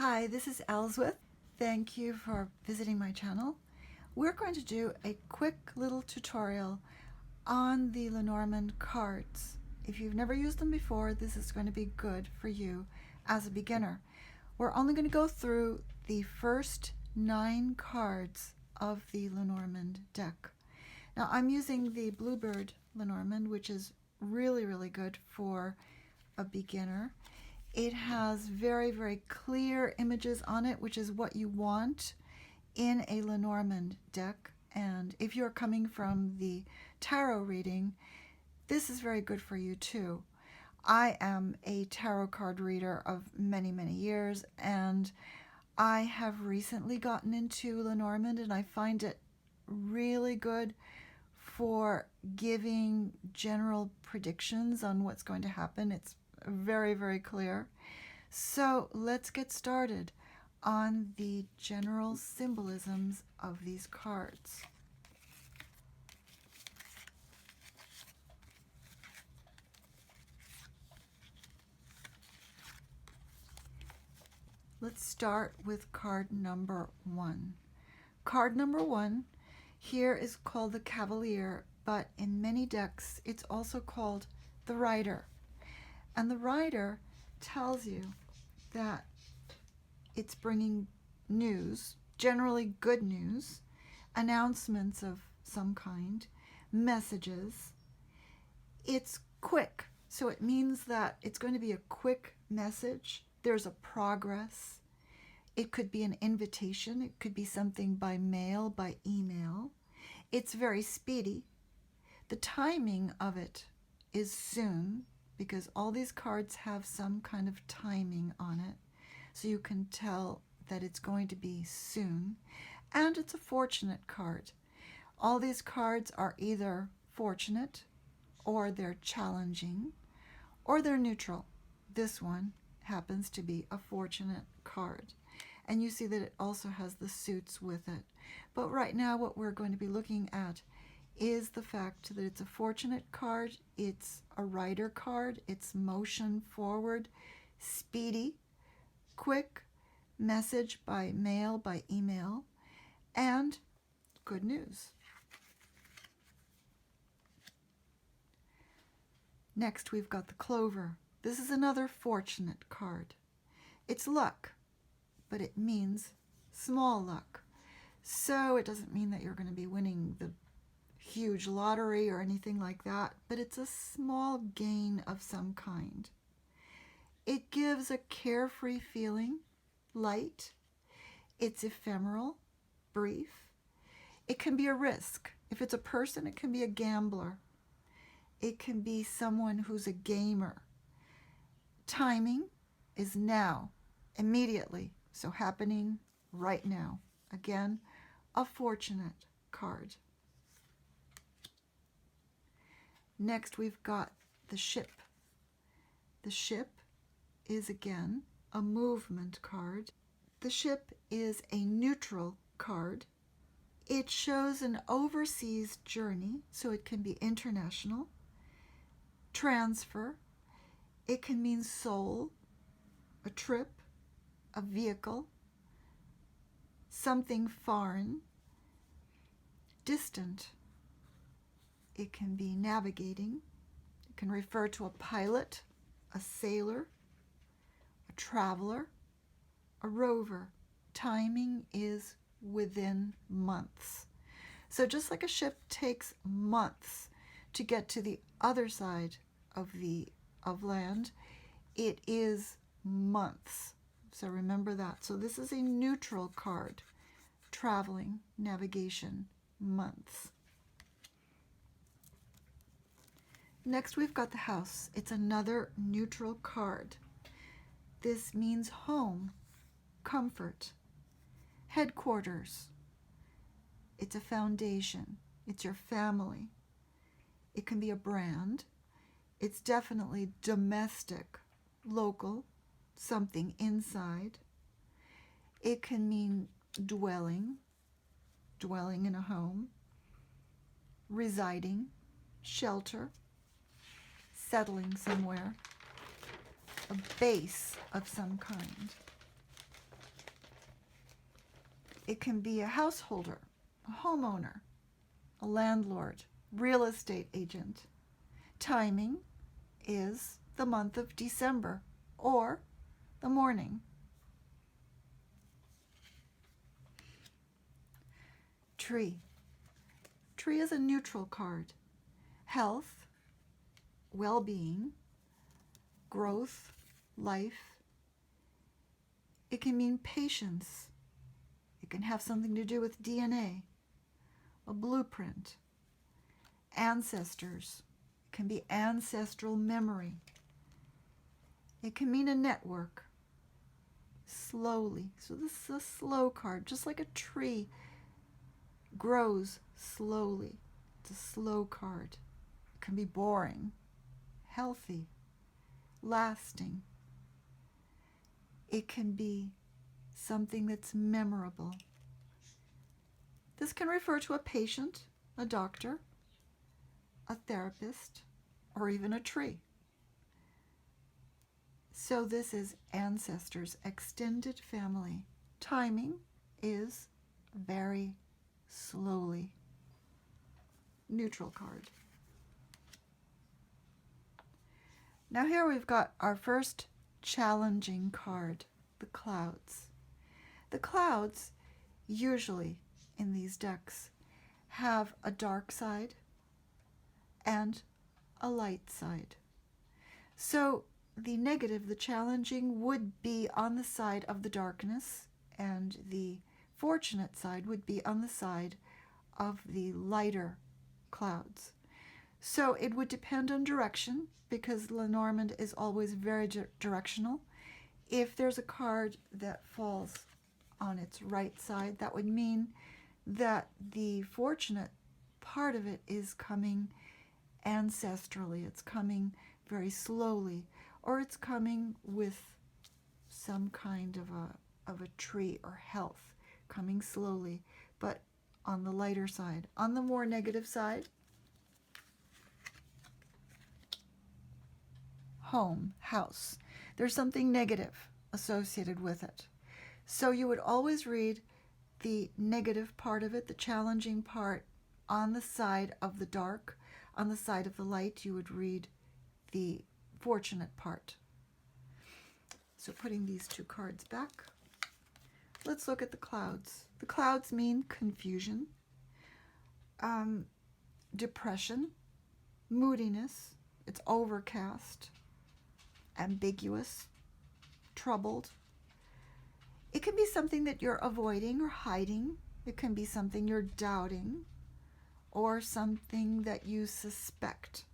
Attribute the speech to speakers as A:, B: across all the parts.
A: Hi, this is Ellsworth. Thank you for visiting my channel. We're going to do a quick little tutorial on the Lenormand cards. If you've never used them before, this is going to be good for you as a beginner. We're only going to go through the first 9 cards of the Lenormand deck. Now I'm using the Bluebird Lenormand, which is really good for a beginner. It has very clear images on it, which is what you want in a Lenormand deck. And if you're coming from the tarot reading, this is very good for you too. I am a tarot card reader of many years, and I have recently gotten into Lenormand, and I find it really good for giving general predictions on what's going to happen. It's very clear. So let's get started on the general symbolisms of these cards. Let's start with card number 1. Card number 1 here is called the Cavalier, but in many decks it's also called the Rider. And the Rider tells you that it's bringing news, generally good news, announcements of some kind, messages. It's quick, so it means that it's going to be a quick message. There's a progress. It could be an invitation. It could be something by mail, by email. It's very speedy. The timing of it is soon, because all these cards have some kind of timing on it, so you can tell that it's going to be soon. And it's a fortunate card. All these cards are either fortunate, or they're challenging, or they're neutral. This one happens to be a fortunate card. And you see that it also has the suits with it. But right now what we're going to be looking at is the fact that it's a fortunate card, it's a rider card, it's motion forward, speedy, quick, message by mail, by email, and good news. Next we've got the Clover. This is another fortunate card. It's luck, but it means small luck. So it doesn't mean that you're going to be winning the huge lottery or anything like that, but it's a small gain of some kind. It gives a carefree feeling, light. It's ephemeral, brief. It can be a risk. If it's a person, it can be a gambler. It can be someone who's a gamer. Timing is now, immediately, so happening right now. Again, a fortunate card. Next we've got the Ship. The Ship is again a movement card. The Ship is a neutral card. It shows an overseas journey, so it can be international. Transfer. It can mean soul, a trip, a vehicle, something foreign, distant. It can be navigating. It can refer to a pilot, a sailor, a traveler, a rover. Timing is within months. So just like a ship takes months to get to the other side of land, it is months. So remember that. So this is a neutral card. Traveling, navigation, months. Next we've got the House. It's another neutral card. This means home, comfort, headquarters. It's a foundation. It's your family. It can be a brand. It's definitely domestic, local, something inside. It can mean dwelling in a home, residing, shelter, settling somewhere, a base of some kind. It can be a householder, a homeowner, a landlord, real estate agent. Timing is the month of December or the morning. Tree. Tree is a neutral card. Health, well-being, growth, life. It can mean patience. It can have something to do with DNA, a blueprint, ancestors. It can be ancestral memory. It can mean a network. Slowly. So this is a slow card, just like a tree grows slowly. It's a slow card. It can be boring, healthy, lasting. It can be something that's memorable. This can refer to a patient, a doctor, a therapist, or even a tree. So this is ancestors, extended family. Timing is very slowly. Neutral card. Now here we've got our first challenging card, the clouds. The clouds, usually in these decks, have a dark side and a light side. So the negative, the challenging, would be on the side of the darkness, and the fortunate side would be on the side of the lighter clouds. So it would depend on direction, because Lenormand is always very directional. If there's a card that falls on its right side, that would mean that the fortunate part of it is coming ancestrally. It's coming very slowly, or it's coming with some kind of a tree or health, coming slowly, but on the lighter side. On the more negative side, home, house. There's something negative associated with it. So you would always read the negative part of it, the challenging part, on the side of the dark. On the side of the light, you would read the fortunate part. So putting these two cards back, let's look at the clouds. The clouds mean confusion, depression, moodiness. It's overcast, ambiguous, troubled. It can be something that you're avoiding or hiding. It can be something you're doubting, or something that you suspect.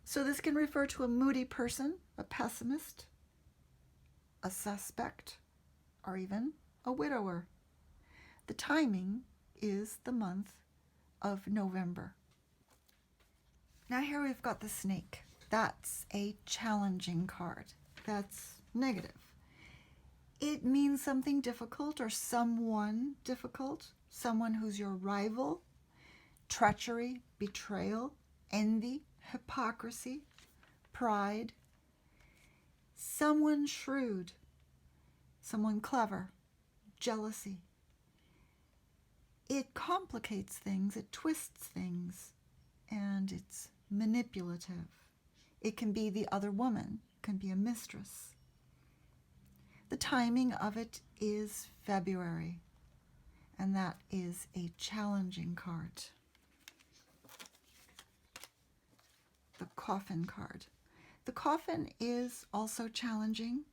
A: So this can refer to a moody person, a pessimist, a suspect, or even a widower. The timing is the month of November. Now here we've got the snake. That's a challenging card. That's negative. It means something difficult or someone difficult, someone who's your rival, treachery, betrayal, envy, hypocrisy, pride, someone shrewd, someone clever, jealousy. It complicates things, it twists things, and it's manipulative. It can be the other woman, it can be a mistress. The timing of it is February, and that is a challenging card. The coffin card. The coffin is also challenging.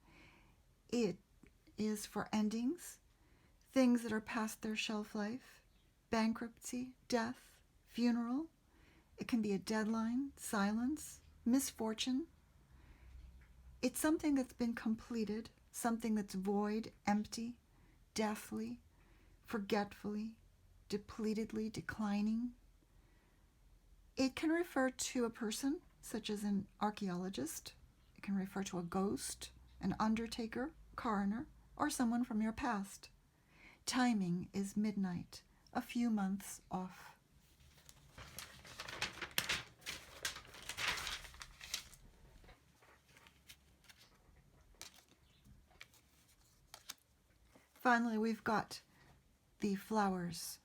A: It is for endings, things that are past their shelf life, bankruptcy, death, funeral. It can be a deadline, silence, misfortune. It's something that's been completed, something that's void, empty, deathly, forgetfully, depletedly, declining. It can refer to a person, such as an archaeologist. It can refer to a ghost, an undertaker, coroner, or someone from your past. Timing is midnight, a few months off. Finally, we've got the flowers.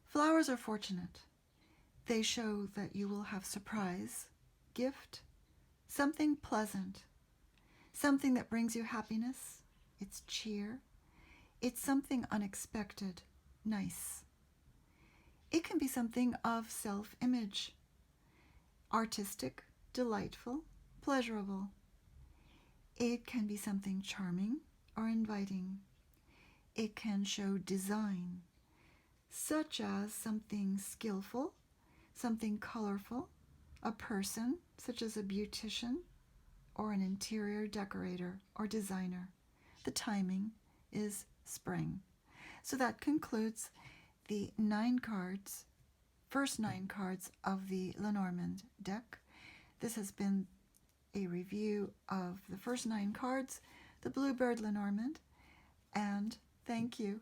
A: Flowers are fortunate. They show that you will have surprise, gift, something pleasant, something that brings you happiness. It's cheer. It's something unexpected, nice. It can be something of self-image, artistic, delightful, pleasurable. It can be something charming or inviting. It can show design, such as something skillful, something colorful, a person, such as a beautician, or an interior decorator or designer. The timing is spring. So that concludes the 9 cards, first 9 cards of the Lenormand deck. This has been a review of the first 9 cards, the Bluebird Lenormand, and thank you.